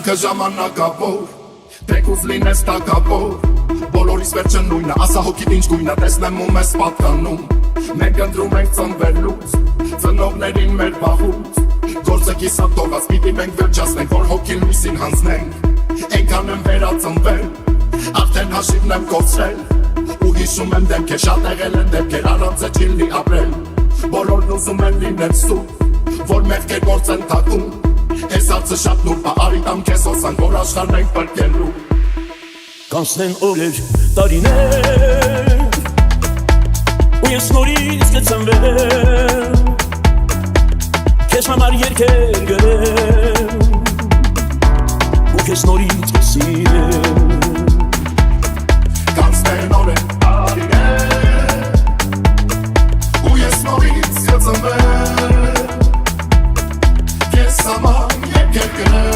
Կյանքը ժամանակավոր, թեկուզ լինես տակավոր, բոլորիս վերջը նույնը, ասա հոգիդ ինչ գույնը, տեսնեմ ու մեզ պատկանում, մենք ընտրում ենք ծնվելուց, ծնողներին մեր վաղուց, գործը կիսատ թողած, պիտի մենք վերջացնենք, որ հոգին լույսին հանձնենք, այնքան եմ վերածնվել, արդեն հաշիվն եմ կորցրել, ու հիշում եմ դեմքեր, շատ եղել են դեպքեր, առանց է չիլնի ապրել, բոլորն ուզում են լինել սուտ, որ մեղքեր գործ են թակում, Ես արծը շատ նուրպա, արի տամ կեզ ոսանք, որ աշխարն ենք պրկելու Կանցնեն օրեր, տարիներ Ու ես նորից կծնվեմ Քեզ համար երգեր գրեմ Ու քեզ նորից կսիրեմ Կանցնեն օրեր, տարիներ Ու ես նորից կծնվեմ Քեզ համար երգեր գրեմ